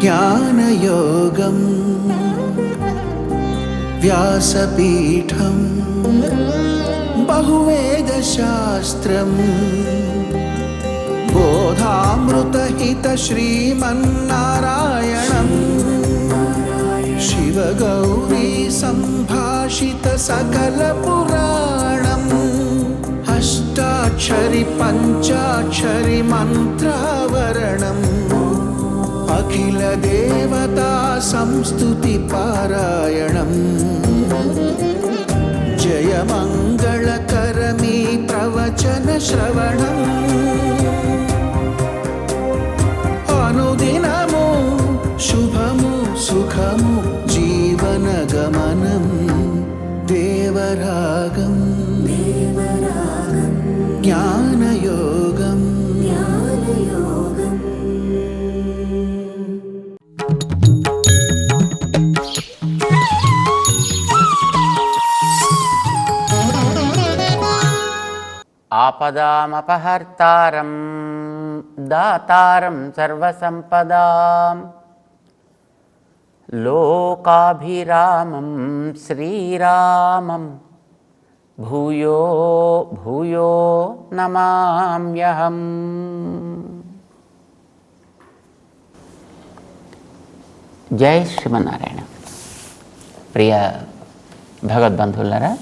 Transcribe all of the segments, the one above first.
జ్ఞానయోగం వ్యాసపీఠం బహువేదశాస్త్రం బోధామృతహిత శ్రీమన్నారాయణం శివగౌరీ సంభాషిత సకల పురాణం అష్టాక్షరి పంచాక్షరి మంత్రావరణం అఖిల దేవతా సంస్తుతి పారాయణం జయ మంగళకరమీ ప్రవచన శ్రవణం అనుదినము శుభము సుఖము జీవన గమనం దేవరాగం జ్ఞానయోగం ఆపదామపహర్తారం దాతారం సర్వసంపదాం లోకాభిరామం శ్రీరామం భూయో భూయో నమామ్యహం. జై శ్రీమన్నారాయణ. ప్రియ భగవద్బంధువులారా,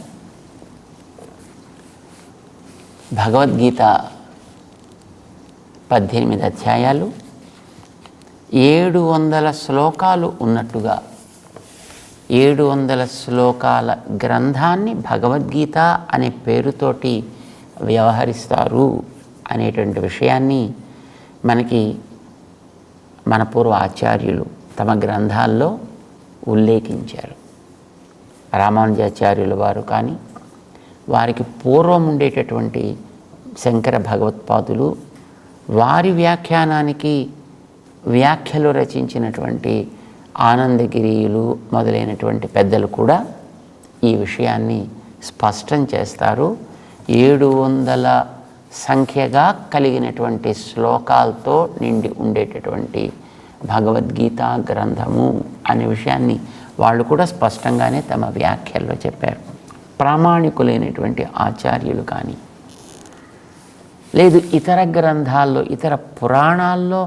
భగవద్గీత 18 అధ్యాయాలు 700 శ్లోకాలు ఉన్నట్టుగా 700 శ్లోకాల గ్రంథాన్ని భగవద్గీత అనే పేరుతోటి వ్యవహరిస్తారు అనేటువంటి విషయాన్ని మనకి మన పూర్వ ఆచార్యులు తమ గ్రంథాల్లో ఉల్లేఖించారు. రామానుజాచార్యుల వారు కానీ, వారికి పూర్వం ఉండేటటువంటి శంకర భగవత్పాదులు, వారి వ్యాఖ్యానానికి వ్యాఖ్యలు రచించినటువంటి ఆనందగిరియులు మొదలైనటువంటి పెద్దలు కూడా ఈ విషయాన్ని స్పష్టం చేస్తారు. 700 సంఖ్యగా కలిగినటువంటి శ్లోకాలతో నిండి ఉండేటటువంటి భగవద్గీత గ్రంథము అనే విషయాన్ని వాళ్ళు కూడా స్పష్టంగానే తమ వ్యాఖ్యల్లో చెప్పారు. ప్రామాణికులైనటువంటి ఆచార్యులు కానీ, లేదు ఇతర గ్రంథాల్లో, ఇతర పురాణాల్లో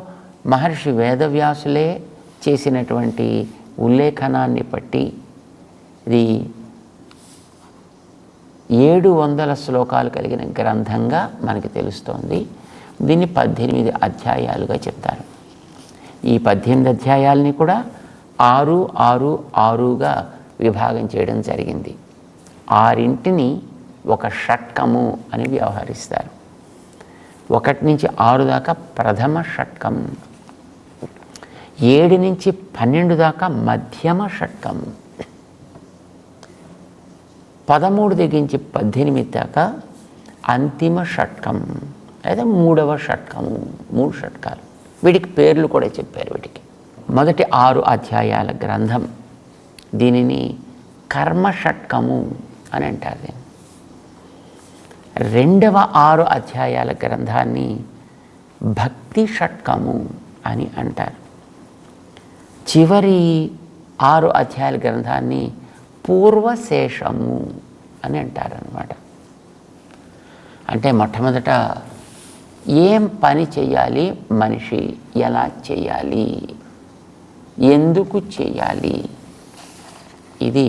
మహర్షి వేదవ్యాసులే చేసినటువంటి ఉల్లేఖనాన్ని బట్టి ఇది 700 శ్లోకాలు కలిగిన గ్రంథంగా మనకి తెలుస్తోంది. దీన్ని 18 అధ్యాయాలుగా చెప్తారు. ఈ 18 అధ్యాయాలని కూడా 6, 6, 6గా విభాగం చేయడం జరిగింది. 6ని ఒక షట్కము అని వ్యవహరిస్తారు. 1 నుంచి 6 దాకా ప్రథమ షట్కం, 7 నుంచి 12 దాకా మధ్యమ షట్కం, 13 దగ్గర నుంచి 18 దాకా అంతిమ షట్కం లేదా 3వ షట్కము. 3 షట్కాలు. వీటికి పేర్లు కూడా చెప్పారు. వీటికి మొదటి 6 అధ్యాయాల గ్రంథం దీనిని కర్మ షట్కము అని అంటారు. రెండవ 6 అధ్యాయాల గ్రంథాన్ని భక్తి షట్కము అని అంటారు. చివరి 6 అధ్యాయాల గ్రంథాన్ని పూర్వశేషము అని అంటారన్నమాట. అంటే మొట్టమొదట ఏం పని చేయాలి, మనిషి ఎలా చేయాలి, ఎందుకు చేయాలి, ఇది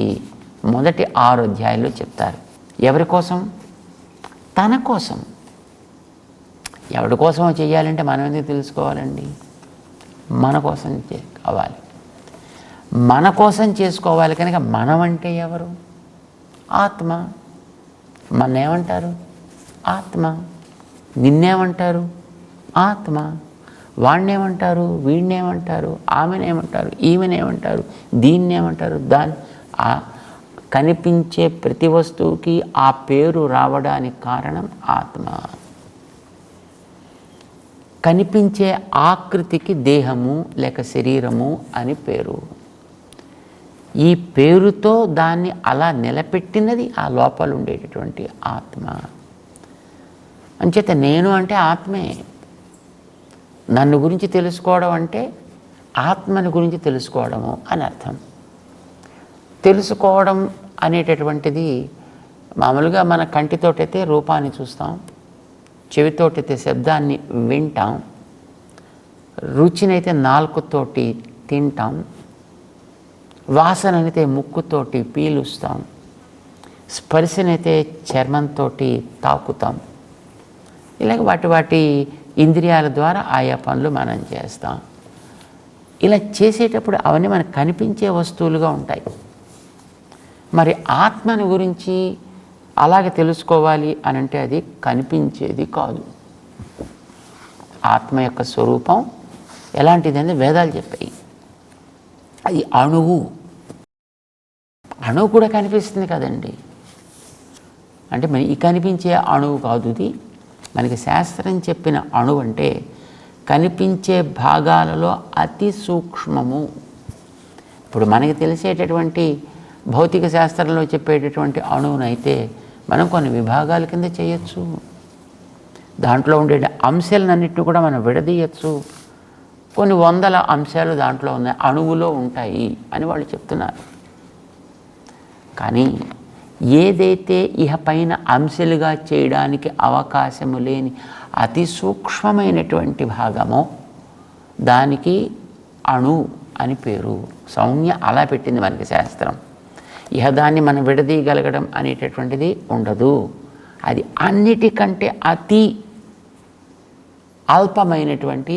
మొదటి 6 అధ్యాయాలు చెప్తారు. ఎవరి కోసం? తన కోసం. ఎవరి కోసమో చేయాలంటే మనం ఎందుకు తెలుసుకోవాలండి? మన కోసం కావాలి. మన కోసం చేసుకోవాలి కనుక మనం అంటే ఎవరు? ఆత్మ. మన్నేమంటారు? ఆత్మ. నిన్నేమంటారు? ఆత్మ. వాణ్ణేమంటారు? వీణ్ణేమంటారు? ఆమెనేమంటారు? ఈమెనేమంటారు? దీన్నేమంటారు? కనిపించే ప్రతి వస్తువుకి ఆ పేరు రావడానికి కారణం ఆత్మ. కనిపించే ఆకృతికి దేహము లేక శరీరము అని పేరు. ఈ పేరుతో దాన్ని అలా నిలబెట్టినది ఆ లోపల ఉండేటటువంటి ఆత్మ. అంచేత నేను అంటే ఆత్మే. నన్ను గురించి తెలుసుకోవడం అంటే ఆత్మని గురించి తెలుసుకోవడము అని అర్థం. తెలుసుకోవడం అనేటటువంటిది మామూలుగా మన కంటితోటైతే రూపాన్ని చూస్తాం, చెవితోటైతే శబ్దాన్ని వింటాం, రుచినైతే నాలుకతోటి తింటాం, వాసననైతే ముక్కుతోటి పీలుస్తాం, స్పర్శనైతే చర్మంతో తాకుతాం. ఇలాగ వాటి ఇంద్రియాల ద్వారా ఆయా పనులు మనం చేస్తాం. ఇలా చేసేటప్పుడు అవన్నీ మనకు కనిపించే వస్తువులుగా ఉంటాయి. మరి ఆత్మని గురించి అలాగే తెలుసుకోవాలి అని అంటే అది కనిపించేది కాదు. ఆత్మ యొక్క స్వరూపం ఎలాంటిదని వేదాలు చెప్పాయి. అది అణువు కూడా కనిపిస్తుంది కదండి. అంటే మన ఈ కనిపించే అణువు కాదు ఇది. మనకి శాస్త్రం చెప్పిన అణువు అంటే కనిపించే భాగాలలో అతి సూక్ష్మము. ఇప్పుడు మనకి తెలిసేటటువంటి భౌతిక శాస్త్రంలో చెప్పేటటువంటి అణువునైతే మనం కొన్ని విభాగాల కింద చేయొచ్చు. దాంట్లో ఉండే అంశాలన్నింటినీ కూడా మనం విడదీయచ్చు. కొన్ని వందల అంశాలు దాంట్లో ఉన్నాయి, అణువులో ఉంటాయి అని వాళ్ళు చెప్తున్నారు. కానీ ఏదైతే ఇహ పైన అంశాలుగా చేయడానికి అవకాశము లేని అతి సూక్ష్మమైనటువంటి భాగమో దానికి అణు అని పేరు. సౌమ్య అలా పెట్టింది మనకి శాస్త్రం. ఇహ దాన్ని మనం విడదీయగలగడం అనేటటువంటిది ఉండదు. అది అన్నిటికంటే అతి అల్పమైనటువంటి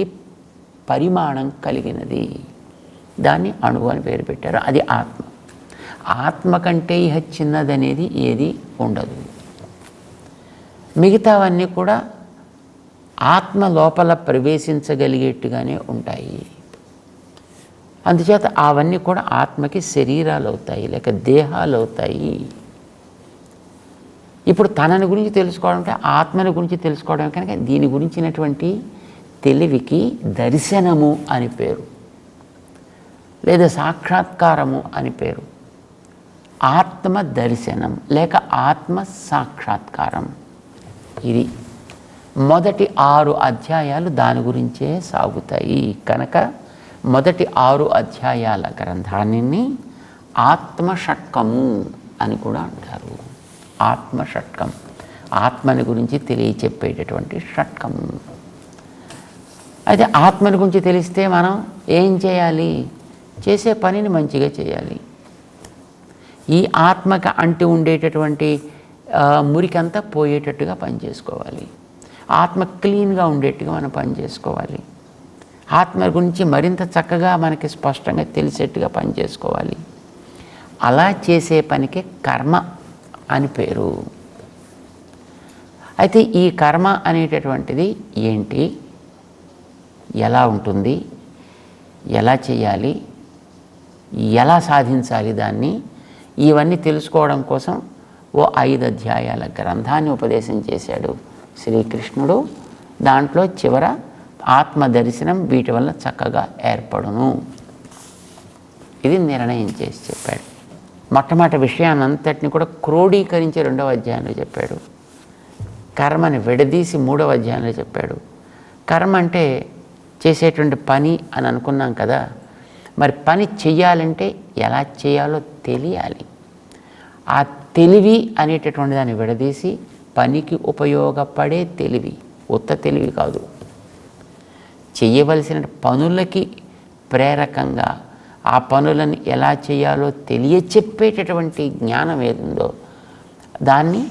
పరిమాణం కలిగినది. దాన్ని అణువు అని పేరు పెట్టారు. అది ఆత్మ. ఆత్మ కంటే ఇహ చిన్నదనేది ఏది ఉండదు. మిగతావన్నీ కూడా ఆత్మ లోపల ప్రవేశించగలిగేట్టుగానే ఉంటాయి. అందుచేత అవన్నీ కూడా ఆత్మకి శరీరాలు అవుతాయి, లేక దేహాలు అవుతాయి. ఇప్పుడు తనని గురించి తెలుసుకోవడం అంటే ఆత్మని గురించి తెలుసుకోవడం కనుక దీని గురించినటువంటి తెలివికి దర్శనము అని పేరు, లేదా సాక్షాత్కారము అని పేరు. ఆత్మ దర్శనం లేక ఆత్మ సాక్షాత్కారం. ఇది మొదటి 6 అధ్యాయాలు దాని గురించే సాగుతాయి. కనుక మొదటి 6 అధ్యాయాల గ్రంథాన్ని ఆత్మషట్కము అని కూడా అంటారు. ఆత్మషట్కం, ఆత్మని గురించి తెలియచెప్పేటటువంటి షట్కము. అయితే ఆత్మని గురించి తెలిస్తే మనం ఏం చేయాలి? చేసే పనిని మంచిగా చేయాలి. ఈ ఆత్మకి అంటి ఉండేటటువంటి మురికంతా పోయేటట్టుగా పనిచేసుకోవాలి. ఆత్మ క్లీన్గా ఉండేట్టుగా మనం పనిచేసుకోవాలి. ఆత్మ గురించి మరింత చక్కగా మనకి స్పష్టంగా తెలిసేట్టుగా పనిచేసుకోవాలి. అలా చేసే పనికి కర్మ అని పేరు. అయితే ఈ కర్మ అనేటటువంటిది ఏంటి, ఎలా ఉంటుంది, ఎలా చేయాలి, ఎలా సాధించాలి దాన్ని, ఇవన్నీ తెలుసుకోవడం కోసం ఓ 5 అధ్యాయాల గ్రంథాన్ని ఉపదేశం చేశాడు శ్రీకృష్ణుడు. దాంట్లో చివర ఆత్మ దర్శనం వీటి వల్ల చక్కగా ఏర్పడును ఇది నిర్ణయం చేసి చెప్పాడు. మొట్టమొదటి విషయాన్నంతటిని కూడా క్రోడీకరించి 2వ అధ్యాయంలో చెప్పాడు. కర్మని విడదీసి 3వ అధ్యాయంలో చెప్పాడు. కర్మ అంటే చేసేటువంటి పని అని అనుకున్నాం కదా. మరి పని చెయ్యాలంటే ఎలా చేయాలో తెలియాలి. ఆ తెలివి అనేటటువంటి దాన్ని విడదీసి పనికి ఉపయోగపడే తెలివి, ఉత్త తెలివి కాదు, చేయవలసిన పనులకి ప్రేరకంగా ఆ పనులను ఎలా చేయాలో తెలియచెప్పేటటువంటి జ్ఞానం ఏదుందో దాన్ని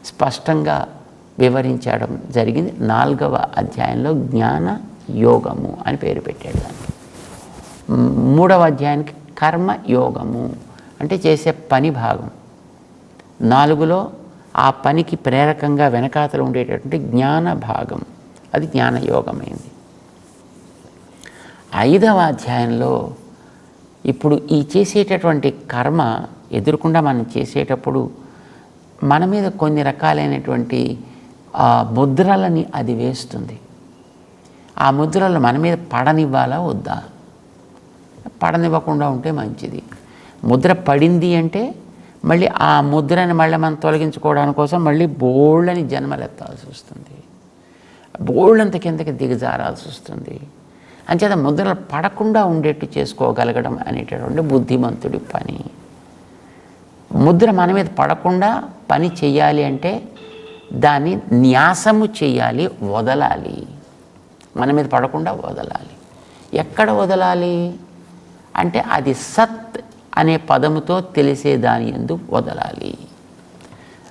స్పష్టంగా వివరించడం జరిగింది. 4వ అధ్యాయంలో జ్ఞాన యోగము అని పేరు పెట్టాడు దాన్ని. 3వ అధ్యాయానికి కర్మ యోగము అంటే చేసే పని భాగం. 4లో ఆ పనికి ప్రేరకంగా వెనకాతలు ఉండేటటువంటి జ్ఞాన భాగం, అది జ్ఞానయోగమైంది. 5వ అధ్యాయంలో ఇప్పుడు ఈ చేసేటటువంటి కర్మ ఎదురుకుండా మనం చేసేటప్పుడు మన మీద కొన్ని రకాలైనటువంటి ముద్రలని అది వేస్తుంది. ఆ ముద్రలు మన మీద పడనివ్వాలా వద్దా? పడనివ్వకుండా ఉంటే మంచిది. ముద్ర పడింది అంటే మళ్ళీ ఆ ముద్రని మళ్ళీ మనం తొలగించుకోవడానికి కోసం మళ్ళీ బోళ్ళని జన్మలెత్తాల్సి వస్తుంది, బోళ్ళంత కిందకి దిగజారాల్సి వస్తుంది. అంచేత ముద్రలు పడకుండా ఉండేట్టు చేసుకోగలగడం అనేటటువంటి బుద్ధిమంతుడి పని. ముద్ర మన మీద పడకుండా పని చెయ్యాలి అంటే దాన్ని న్యాసము చెయ్యాలి, వదలాలి. మన మీద పడకుండా వదలాలి. ఎక్కడ వదలాలి అంటే అది సత్ అనే పదముతో తెలిసే దాని యందు వదలాలి.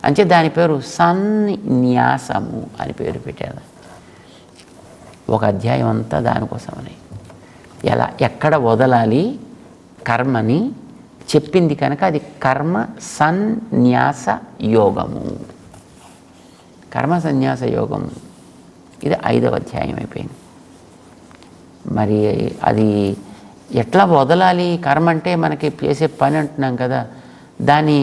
అంటే దాని పేరు సన్యాసము అని పేరు పెట్టారు. ఒక అధ్యాయం అంతా దానికోసమని ఎక్కడ వదలాలి కర్మని చెప్పింది కనుక అది కర్మ సన్యాస యోగము. కర్మ సన్యాస యోగము ఇది 5వ అధ్యాయం అయిపోయింది. మరి అది ఎట్లా వదలాలి? కర్మ అంటే మనకి చేసే పని అంటున్నాం కదా, దాన్ని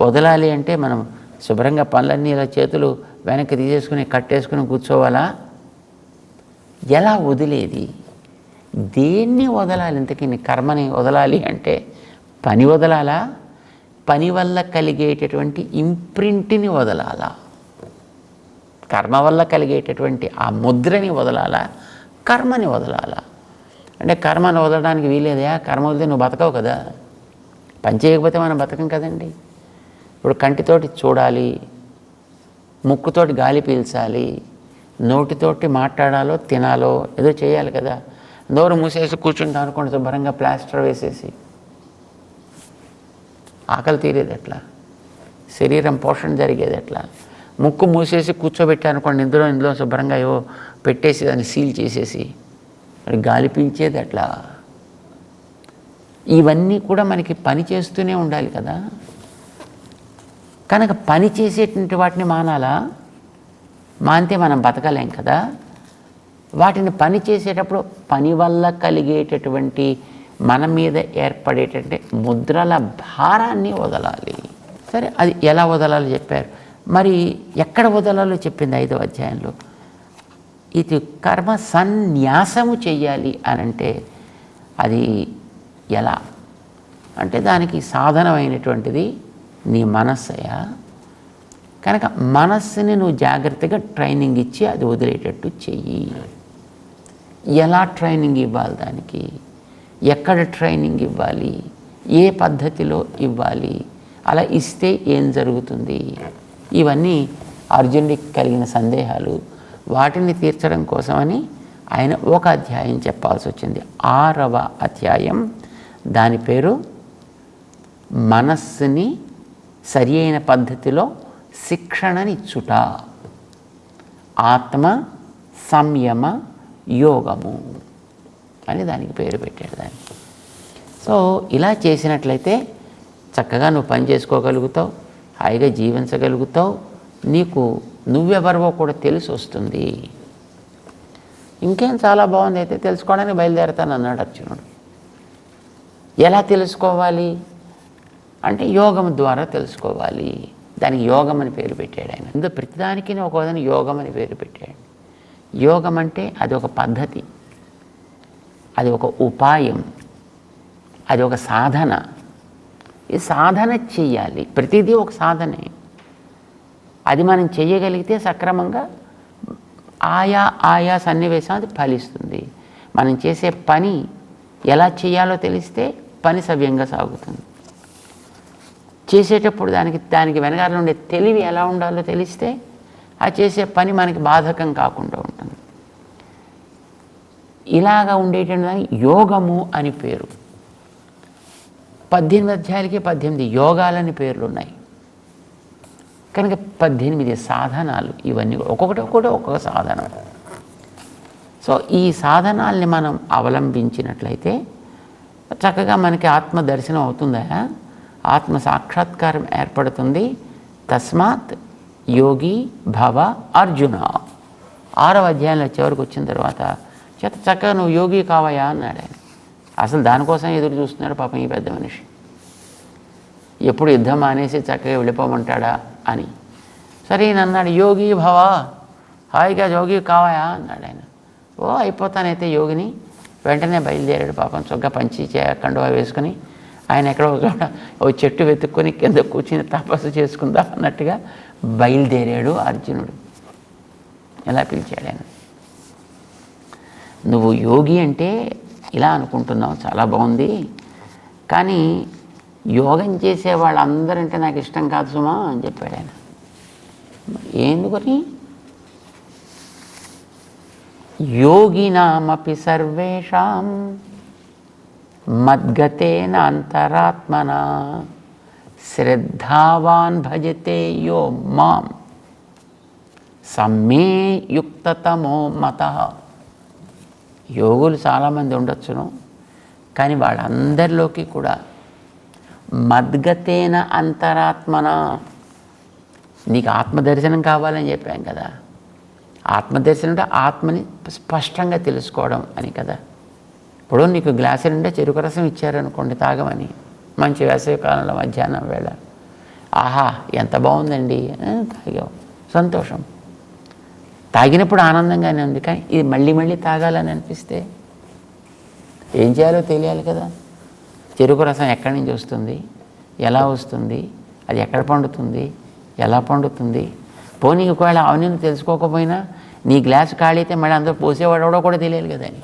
వదలాలి అంటే మనం శుభ్రంగా పనులన్నీ ఇలా చేతులు వెనక్కి తీసేసుకుని కట్టేసుకుని కూర్చోవాలా? ఎలా వదిలేది? దేన్ని వదలాలి? ఇంతకీ కర్మని వదలాలి అంటే పని వదలాలా? పని వల్ల కలిగేటటువంటి ఇంప్రింట్ని వదలాలా? కర్మ వల్ల కలిగేటటువంటి ఆ ముద్రని వదలాలా? కర్మని వదలాలా? అంటే కర్మను వదలడానికి వీలేదా? కర్మ వదిలితే నువ్వు బతకవు కదా. పని చేయకపోతే మనం బతకం కదండి. ఇప్పుడు కంటితోటి చూడాలి, ముక్కుతోటి గాలి పీల్చాలి, నోటితోటి మాట్లాడాలో తినాలో ఏదో చేయాలి కదా. నోరు మూసేసి కూర్చుంటాం అనుకోండి, శుభ్రంగా ప్లాస్టర్ వేసేసి ఆకలి తీరేది ఎట్లా? శరీరం పోషణ జరిగేది ఎట్లా? ముక్కు మూసేసి కూర్చోబెట్టానుకోండి, ఇందులో శుభ్రంగా ఏవో పెట్టేసి దాన్ని సీల్ చేసేసి మరి గాలి పీల్చేది ఎట్లా? ఇవన్నీ కూడా మనకి పని చేస్తూనే ఉండాలి కదా. కనుక పని చేసేటువంటి వాటిని మానాలా? మానితే మనం బతకలేం కదా. వాటిని పని చేసేటప్పుడు పని వల్ల కలిగేటటువంటి మన మీద ఏర్పడేటటువంటి ముద్రల భారాన్ని వదలాలి. సరే, అది ఎలా వదలాలో చెప్పారు. మరి ఎక్కడ వదలాలో చెప్పింది 5వ అధ్యాయంలో. ఇది కర్మ సన్యాసము చెయ్యాలి అని అంటే అది ఎలా అంటే దానికి సాధనమైనటువంటిది నీ మనస్సయా. కనుక మనస్సుని నువ్వు జాగ్రత్తగా ట్రైనింగ్ ఇచ్చి అది వదిలేటట్టు చెయ్యి. ఎలా ట్రైనింగ్ ఇవ్వాలి? దానికి ఎక్కడ ట్రైనింగ్ ఇవ్వాలి? ఏ పద్ధతిలో ఇవ్వాలి? అలా ఇస్తే ఏం జరుగుతుంది? ఇవన్నీ అర్జునుడికి కలిగిన సందేహాలు. వాటిని తీర్చడం కోసమని ఆయన ఒక అధ్యాయం చెప్పాల్సి వచ్చింది. 6వ అధ్యాయం. దాని పేరు మనస్సుని సరి అయిన పద్ధతిలో శిక్షణనిచ్చుట, ఆత్మ సంయమ యోగము అని దానికి పేరు పెట్టాడు దాన్ని. సో ఇలా చేసినట్లయితే చక్కగా నువ్వు పని చేసుకోగలుగుతావు, హాయిగా జీవించగలుగుతావు, నీకు నువ్వెవరివో కూడా తెలిసి వస్తుంది. ఇంకేం చాలా బాగుంది, అయితే తెలుసుకోవడానికి బయలుదేరతాను అన్నాడు అర్జునుడు. ఎలా తెలుసుకోవాలి అంటే యోగం ద్వారా తెలుసుకోవాలి. దానికి యోగం అని పేరు పెట్టాడు ఆయన. ఇందులో ప్రతిదానికి ఒకదాని యోగం అని పేరు పెట్టాడు. యోగం అంటే అది ఒక పద్ధతి, అది ఒక ఉపాయం, అది ఒక సాధన. ఈ సాధన చెయ్యాలి. ప్రతిదీ ఒక సాధనే. అది మనం చెయ్యగలిగితే సక్రమంగా ఆయా సన్నివేశం అది ఫలిస్తుంది. మనం చేసే పని ఎలా చేయాలో తెలిస్తే పని సవ్యంగా సాగుతుంది. చేసేటప్పుడు దానికి వెనకాల ఉండే తెలివి ఎలా ఉండాలో తెలిస్తే ఆ చేసే పని మనకి బాధకం కాకుండా ఉంటుంది. ఇలాగా ఉండేటువంటి దానికి యోగము అని పేరు. 18 అధ్యాయాలకి 18 యోగాలని పేర్లు ఉన్నాయి. కనుక 18 సాధనాలు. ఇవన్నీ ఒక్కొక్కటి ఒక్కొక్క సాధనం. సో ఈ సాధనాల్ని మనం అవలంబించినట్లయితే చక్కగా మనకి ఆత్మ దర్శనం అవుతుందా, ఆత్మ సాక్షాత్కారం ఏర్పడుతుంది. తస్మాత్ యోగి భవ అర్జున. 6వ అధ్యాయంలో చివరికి వచ్చిన తర్వాత చక్కగా నువ్వు యోగి కావయా అన్నాడు ఆయన. అసలు దానికోసం ఎదురు చూస్తున్నాడు పాపం ఈ పెద్ద మనిషి. ఎప్పుడు యుద్ధం మానేసి చక్కగా వెళ్ళిపోమంటాడా అని. సరే అన్నాడు, యోగి భవ, హాయిగా యోగి కావయా అన్నాడు ఆయన. ఓ అయిపోతానైతే యోగిని. వెంటనే బయలుదేరాడు పాపం. చక్కగా పంచి కండువా వేసుకుని ఆయన ఎక్కడో చోట ఓ చెట్టు వెతుక్కొని కింద కూర్చుని తపస్సు చేసుకుందా అన్నట్టుగా బయలుదేరాడు అర్జునుడు. ఎలా పిలిచాడు ఆయన. నువ్వు యోగి అంటే ఇలా అనుకుంటున్నావు, చాలా బాగుంది, కానీ యోగం చేసే వాళ్ళందరంటే నాకు ఇష్టం కాదు సుమా అని చెప్పాడు ఆయన. ఎందుకని? యోగినామపి సర్వేషాం మద్గతేన అంతరాత్మన శ్రద్ధావాన్ భజతే యో మాం సమ్మే యుక్తతమో మత. యోగులు చాలామంది ఉండొచ్చును, కానీ వాళ్ళందరిలోకి కూడా మద్గతేన అంతరాత్మన, నీకు ఆత్మదర్శనం కావాలని చెప్పాం కదా. ఆత్మదర్శనం అంటే ఆత్మని స్పష్టంగా తెలుసుకోవడం అని కదా. ఇప్పుడు నీకు గ్లాసు నిండా చెరుకు రసం ఇచ్చారనుకోండి తాగమని, మంచి వేసవికాలంలో మధ్యాహ్నం వేళ, ఆహా ఎంత బాగుందండి తాగావు, సంతోషం. తాగినప్పుడు ఆనందంగానే ఉంది, కానీ ఇది మళ్ళీ మళ్ళీ తాగాలని అనిపిస్తే ఏం చేయాలో తెలియాలి కదా. చెరుకు రసం ఎక్కడి నుంచి వస్తుంది, ఎలా వస్తుంది, అది ఎక్కడ పండుతుంది, ఎలా పండుతుంది. పోనీ ఒకవేళ అవన్నీ తెలుసుకోకపోయినా నీ గ్లాసు ఖాళీ అయితే మళ్ళీ అందరూ పోసేవాడో కూడా తెలియాలి కదా అని,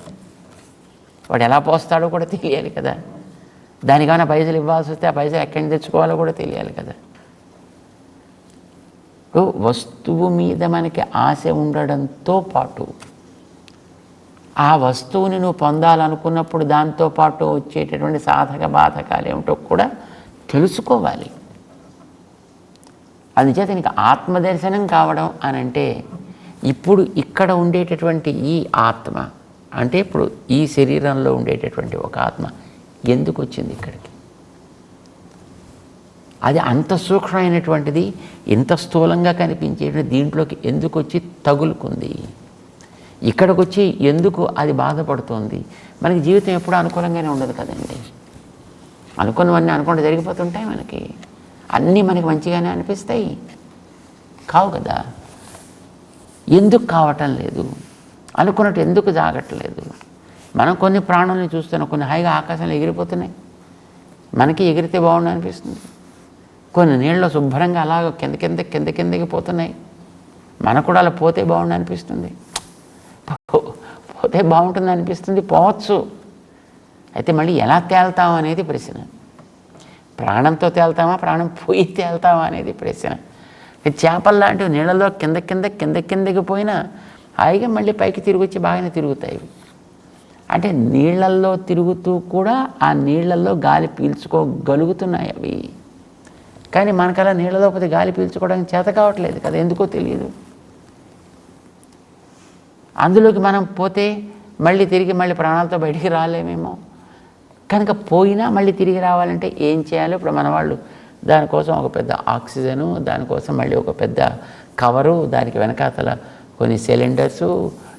వాడు ఎలా పోస్తాడో కూడా తెలియాలి కదా. దానికైనా పైసలు ఇవ్వాల్సి వస్తే ఆ పైసలు ఎక్కడి నుంచి తెచ్చుకోవాలో కూడా తెలియాలి కదా. వస్తువు మీద మనకి ఆశ ఉండడంతో పాటు ఆ వస్తువుని నువ్వు పొందాలనుకున్నప్పుడు దాంతోపాటు వచ్చేటటువంటి సాధక బాధకాలు ఏమిటో కూడా తెలుసుకోవాలి. అందుచేత నీకు ఆత్మదర్శనం కావడం అని అంటే ఇప్పుడు ఇక్కడ ఉండేటటువంటి ఈ ఆత్మ అంటే ఇప్పుడు ఈ శరీరంలో ఉండేటటువంటి ఒక ఆత్మ ఎందుకు వచ్చింది ఇక్కడికి, అది అంత సూక్ష్మమైనటువంటిది, ఇంత స్థూలంగా కనిపించేటువంటి దీంట్లోకి ఎందుకు వచ్చి తగులుకుంది, ఇక్కడికి వచ్చి ఎందుకు అది బాధపడుతోంది. మనకి జీవితం ఎప్పుడూ అనుకూలంగానే ఉండదు కదండి. అనుకున్నవన్నీ అనుకుంటే జరిగిపోతుంటాయి, మనకి అన్నీ మనకి మంచిగానే అనిపిస్తాయి, కావు కదా. ఎందుకు కావటం లేదు, అనుకున్నట్టు ఎందుకు జాగట్లేదు. మనం కొన్ని ప్రాణుల్ని చూస్తున్నాం, కొన్ని హాయిగా ఆకాశంలో ఎగిరిపోతున్నాయి, మనకి ఎగిరితే బాగుండు అనిపిస్తుంది. కొన్ని నీళ్ళలో శుభ్రంగా అలాగ కిందకి పోతున్నాయి, మనకు కూడా అలా పోతే బాగుండు అనిపిస్తుంది, పోతే బాగుంటుంది అనిపిస్తుంది, పోవచ్చు. అయితే మళ్ళీ ఎలా తేల్తాం అనేది ప్రశ్న. ప్రాణంతో తేల్తామా, ప్రాణం పోయి తేల్తామా అనేది ప్రశ్న. చేపలు లాంటివి నీళ్ళలో కిందకి పోయినా హాయిగా మళ్ళీ పైకి తిరిగి వచ్చి బాగానే తిరుగుతాయి. అంటే నీళ్ళల్లో తిరుగుతూ కూడా ఆ నీళ్ళల్లో గాలి పీల్చుకోగలుగుతున్నాయి అవి. కానీ మనకలా నీళ్ళలో పోతే గాలి పీల్చుకోవడానికి చేత కావట్లేదు కదా, ఎందుకో తెలియదు. అందులోకి మనం పోతే మళ్ళీ తిరిగి ప్రాణాలతో బయటికి రాలేమేమో. కనుక పోయినా మళ్ళీ తిరిగి రావాలంటే ఏం చేయాలో ఇప్పుడు మన వాళ్ళు దానికోసం ఒక పెద్ద ఆక్సిజను, దానికోసం మళ్ళీ ఒక పెద్ద కవరు, దానికి వెనకాతల కొన్ని సిలిండర్సు,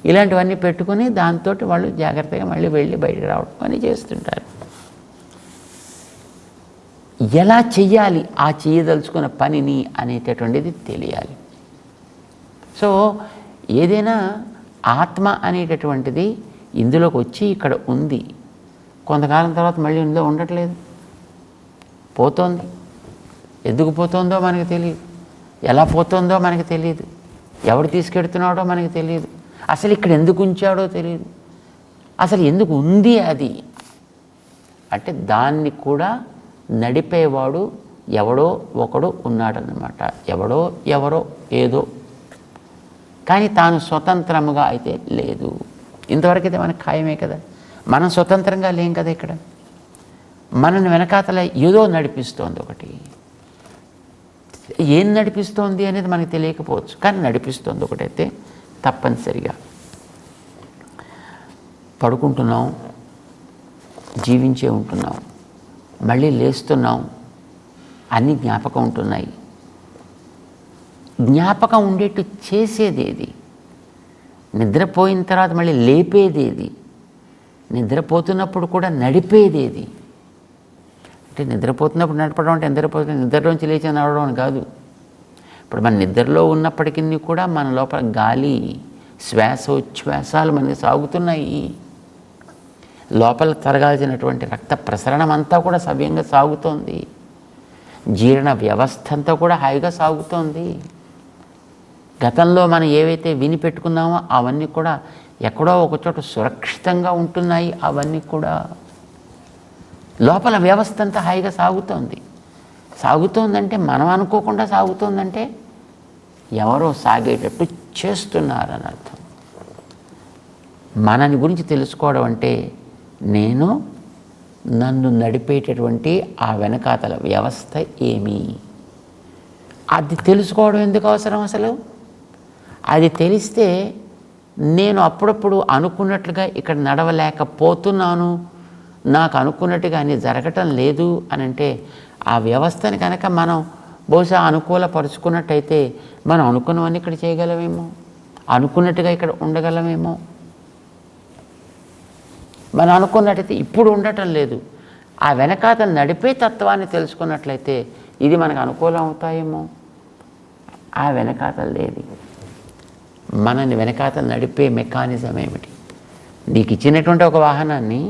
ఇలాంటివన్నీ పెట్టుకుని దాంతో వాళ్ళు జాగ్రత్తగా మళ్ళీ వెళ్ళి బయటికి రావడం అని చేస్తుంటారు. ఎలా చెయ్యాలి ఆ చేయదలుచుకున్న పనిని అనేటటువంటిది తెలియాలి. సో ఏదైనా ఆత్మ అనేటటువంటిది ఇందులోకి వచ్చి ఇక్కడ ఉంది, కొంతకాలం తర్వాత మళ్ళీ ఇందులో ఉండట్లేదు, పోతోంది. ఎందుకు పోతుందో మనకు తెలియదు, ఎలా పోతుందో మనకు తెలియదు, ఎవడు తీసుకెడుతున్నాడో మనకు తెలియదు, అసలు ఇక్కడ ఎందుకు ఉంచాడో తెలియదు, అసలు ఎందుకు ఉంది అది అంటే దాన్ని కూడా నడిపేవాడు ఎవడో ఒకడు ఉన్నాడనమాట. ఎవరో ఏదో, కానీ తాను స్వతంత్రముగా అయితే లేదు. ఇంతవరకైతే మనకు ఖాయమే కదా, మనం స్వతంత్రంగా లేం కదా. ఇక్కడ మనల్ని వెనకాతల ఏదో నడిపిస్తోంది ఒకటి. ఏం నడిపిస్తోంది అనేది మనకు తెలియకపోవచ్చు, కానీ నడిపిస్తోంది ఒకటైతే తప్పనిసరిగా. పడుకుంటున్నాం, జీవించే ఉంటున్నాం, మళ్ళీ లేస్తున్నాం, అన్నీ జ్ఞాపకం ఉంటున్నాయి. జ్ఞాపకం ఉండేట్టు చేసేదేది, నిద్రపోయిన తర్వాత మళ్ళీ లేపేదేది, నిద్రపోతున్నప్పుడు కూడా నడిపేదేది. అంటే నిద్రపోతున్నప్పుడు నడపడం అంటే నిద్రలోంచి లేచి నడవడం అని కాదు. ఇప్పుడు మన నిద్రలో ఉన్నప్పటికీ కూడా మన లోపల గాలి, శ్వాసోచ్ఛ్వాసాలు మనకి సాగుతున్నాయి. లోపల తరగాల్సినటువంటి రక్త ప్రసరణం అంతా కూడా సవ్యంగా సాగుతోంది. జీర్ణ వ్యవస్థ అంతా కూడా హాయిగా సాగుతోంది. గతంలో మనం ఏవైతే విని పెట్టుకున్నామో అవన్నీ కూడా ఎక్కడో ఒకచోట సురక్షితంగా ఉంటున్నాయి అవన్నీ కూడా. లోపల వ్యవస్థ అంతా హాయిగా సాగుతోందంటే మనం అనుకోకుండా సాగుతోందంటే ఎవరో సాగేటట్టు చేస్తున్నారని అర్థం. మనని గురించి తెలుసుకోవడం అంటే నేను, నన్ను నడిపేటటువంటి ఆ వెనకాతల వ్యవస్థ ఏమి, అది తెలుసుకోవడం ఎందుకు అవసరం అసలు? అది తెలిస్తే నేను అప్పుడప్పుడు అనుకున్నట్లుగా ఇక్కడ నడవలేకపోతున్నాను, నాకు అనుకున్నట్టుగా అన్నీ జరగటం లేదు అని అంటే ఆ వ్యవస్థని కనుక మనం బహుశా అనుకూలపరుచుకున్నట్టయితే మనం అనుకున్నవన్నీ ఇక్కడ చేయగలమేమో, అనుకున్నట్టుగా ఇక్కడ ఉండగలమేమో. మనం అనుకున్నట్టయితే ఇప్పుడు ఉండటం లేదు, ఆ వెనకాతలు నడిపే తత్వాన్ని తెలుసుకున్నట్లయితే ఇది మనకు అనుకూలం అవుతాయేమో. ఆ వెనకాతలు లేదు. మనని వెనకాతలు నడిపే మెకానిజం ఏమిటి? నీకు ఇచ్చినటువంటి ఒక వాహనాన్ని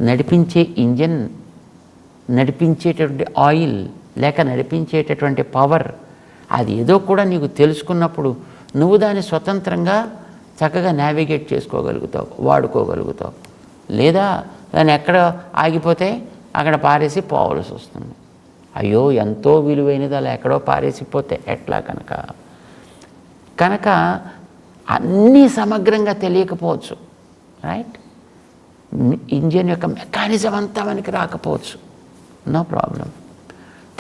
నడిపించే ఇంజన్, నడిపించేటటువంటి ఆయిల్, లేక నడిపించేటటువంటి పవర్, అది ఏదో కూడా నీకు తెలుసుకున్నప్పుడు నువ్వు దాన్ని స్వతంత్రంగా చక్కగా నావిగేట్ చేసుకోగలుగుతావు, వాడుకోగలుగుతావు. లేదా దాన్ని ఎక్కడ ఆగిపోతే అక్కడ పారేసి పోవలసి వస్తుంది. అయ్యో ఎంతో విలువైనది అలా ఎక్కడో పారేసిపోతే ఎట్లా? కనుక అన్నీ సమగ్రంగా తెలియకపోవచ్చు, రైట్? ఇంజిన్ యొక్క మెకానిజం అంతా మనకి రాకపోవచ్చు, నో ప్రాబ్లం.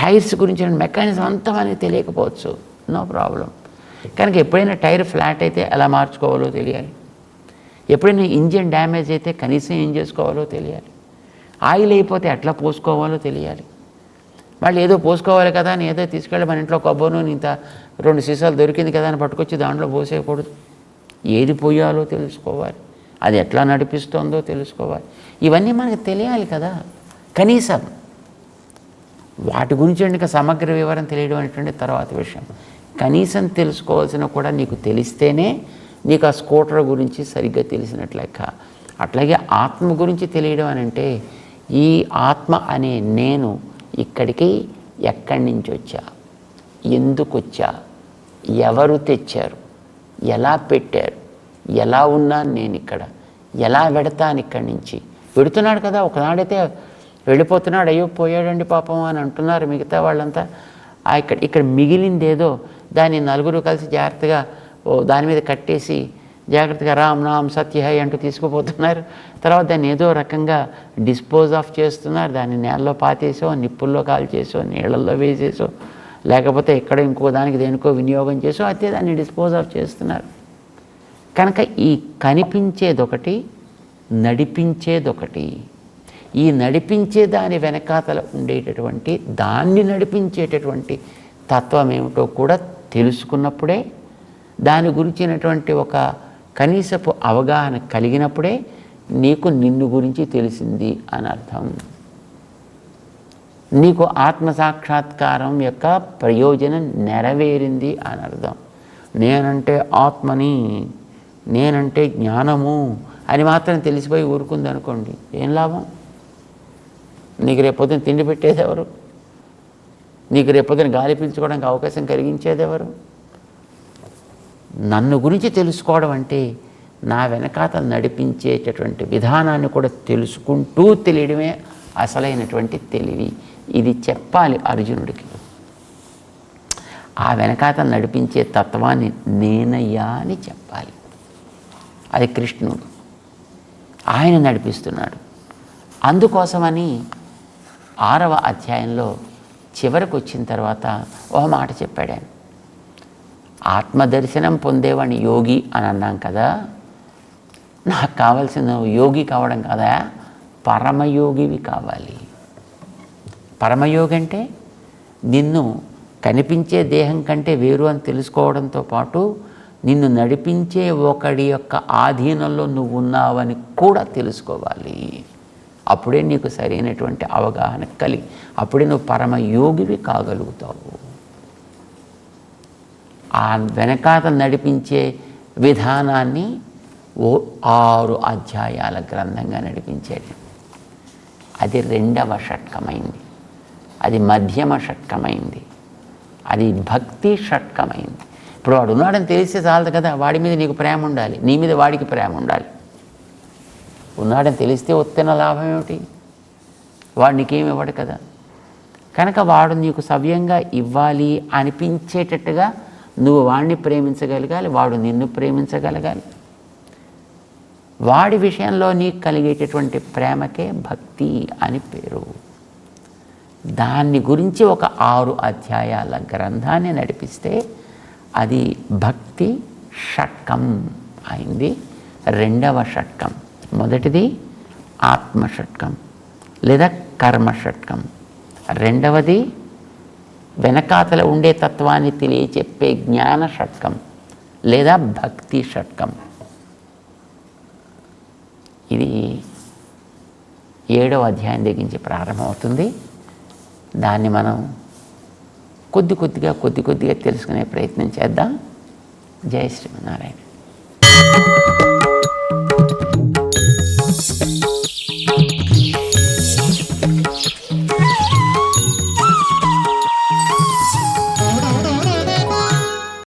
టైర్స్ గురించిన మెకానిజం అంతా మనకి తెలియకపోవచ్చు, నో ప్రాబ్లం. కనుక ఎప్పుడైనా టైర్ ఫ్లాట్ అయితే ఎలా మార్చుకోవాలో తెలియాలి, ఎప్పుడైనా ఇంజిన్ డ్యామేజ్ అయితే కనీసం ఏం చేసుకోవాలో తెలియాలి, ఆయిల్ అయిపోతే ఎట్లా పోసుకోవాలో తెలియాలి. వాళ్ళు ఏదో పోసుకోవాలి కదా అని ఏదో తీసుకెళ్ళి మన ఇంట్లో కొబ్బరి నూనె ఇంత 2 సీసాలు దొరికింది కదా అని పట్టుకొచ్చి దాంట్లో పోసేయకూడదు. ఏది పోయాలో తెలుసుకోవాలి, అది ఎట్లా నడిపిస్తుందో తెలుసుకోవాలి. ఇవన్నీ మనకు తెలియాలి కదా. కనీసం వాటి గురించి ఇంకా సమగ్ర వివరం తెలియడం అనేటువంటి తర్వాత విషయం. కనీసం తెలుసుకోవాల్సిన కూడా నీకు తెలిస్తేనే నీకు ఆ స్కూటర్ గురించి సరిగ్గా తెలిసినట్లు లెక్క. అట్లాగే ఆత్మ గురించి తెలియడం అని అంటే ఈ ఆత్మ అనే నేను ఇక్కడికి ఎక్కడి నుంచి వచ్చా, ఎందుకు వచ్చా, ఎవరు తెచ్చారు, ఎలా పెట్టారు, ఎలా ఉన్నాను నేను ఇక్కడ, ఎలా వెడతాను ఇక్కడి నుంచి. పెడుతున్నాడు కదా, ఒకనాడైతే వెళ్ళిపోతున్నాడు, అయ్యో పోయాడండి పాపం అని అంటున్నారు మిగతా వాళ్ళంతా. ఇక్కడ మిగిలిందేదో దాన్ని నలుగురు కలిసి జాగ్రత్తగా దాని మీద కట్టేసి జాగ్రత్తగా రామ్ నామ్ సత్య అంటూ తీసుకుపోతున్నారు. తర్వాత దాన్ని ఏదో రకంగా డిస్పోజ్ ఆఫ్ చేస్తున్నారు. దాన్ని నేలలో పాతేసో, నిప్పుల్లో కాల్చేసో, నీళ్ళల్లో వేసేసో, లేకపోతే ఎక్కడ ఇంకో దానికి దేనికో వినియోగం చేసో అయితే దాన్ని డిస్పోజ్ ఆఫ్ చేస్తున్నారు. కనుక ఈ కనిపించేదొకటి, నడిపించేదొకటి. ఈ నడిపించే దాని వెనకాతల ఉండేటటువంటి, దాన్ని నడిపించేటటువంటి తత్వం ఏమిటో కూడా తెలుసుకున్నప్పుడే, దాని గురించినటువంటి ఒక కనీసపు అవగాహన కలిగినప్పుడే నీకు నిన్ను గురించి తెలిసింది అని అర్థం. నీకు ఆత్మసాక్షాత్కారం యొక్క ప్రయోజనం నెరవేరింది అని అర్థం. నేనంటే ఆత్మని, నేనంటే జ్ఞానము అని మాత్రం తెలిసిపోయి ఊరుకుంది అనుకోండి, ఏం లాభం? నీకు రేపొద్దున తిండి పెట్టేది ఎవరు? నీకు రేపొద్దున గాలి పీల్చుకోవడానికి అవకాశం కలిగించేది ఎవరు? నన్ను గురించి తెలుసుకోవడం అంటే నా వెనకాతలు నడిపించేటటువంటి విధానాన్ని కూడా తెలుసుకుంటూ తెలియడమే అసలైనటువంటి తెలివి. ఇది చెప్పాలి అర్జునుడికి. ఆ వెనకాతలు నడిపించే తత్వాన్ని నేనయ్యా అని చెప్పాలి. అది కృష్ణుడు, ఆయన నడిపిస్తున్నాడు. అందుకోసమని 6వ అధ్యాయంలో చివరికి వచ్చిన తర్వాత ఒక మాట చెప్పాడు ఆయన. ఆత్మదర్శనం పొందేవాడిని యోగి అని అన్నాం కదా, నాకు కావాల్సిన యోగి కావడం కదా, పరమయోగివి కావాలి. పరమయోగి అంటే నిన్ను కనిపించే దేహం కంటే వేరు అని తెలుసుకోవడంతో పాటు నిన్ను నడిపించే ఒకడి యొక్క ఆధీనంలో నువ్వు ఉన్నావని కూడా తెలుసుకోవాలి. అప్పుడే నీకు సరైనటువంటి అవగాహన కలిగి, అప్పుడే నువ్వు పరమయోగివి కాగలుగుతావు. ఆ వెనకాతలు నడిపించే విధానాన్ని 6 అధ్యాయాల గ్రంథంగా నడిపించేది. అది 2వ షట్కమైంది, అది మధ్యమ షట్కమైంది, అది భక్తి షట్కమైంది. ఇప్పుడు వాడు ఉన్నాడని తెలిస్తే చాలదు కదా, వాడి మీద నీకు ప్రేమ ఉండాలి, నీ మీద వాడికి ప్రేమ ఉండాలి. ఉన్నాడని తెలిస్తే వస్తున్న లాభం ఏమిటి? వాడు నీకేమి ఇవ్వడు కదా. కనుక వాడు నీకు సవ్యంగా ఇవ్వాలి అనిపించేటట్టుగా నువ్వు వాడిని ప్రేమించగలగాలి, వాడు నిన్ను ప్రేమించగలగాలి. వాడి విషయంలో నీకు కలిగేటటువంటి ప్రేమకే భక్తి అని పేరు. దాన్ని గురించి ఒక 6 అధ్యాయాల గ్రంథాన్ని నడిపిస్తే అది భక్తి షట్కం అయింది. 2వ షట్కం. మొదటిది ఆత్మ షట్కం లేదా కర్మ షట్కం. 2వది వెనకాతల ఉండే తత్వాన్ని తెలియచెప్పే జ్ఞాన షట్కం లేదా భక్తి షట్కం. ఇది 7వ అధ్యాయం దగ్గర నుంచి ప్రారంభమవుతుంది. దాన్ని మనం కొద్ది కొద్దిగా తెలుసుకునే ప్రయత్నం చేద్దాం. జై శ్రీమన్నారాయణ.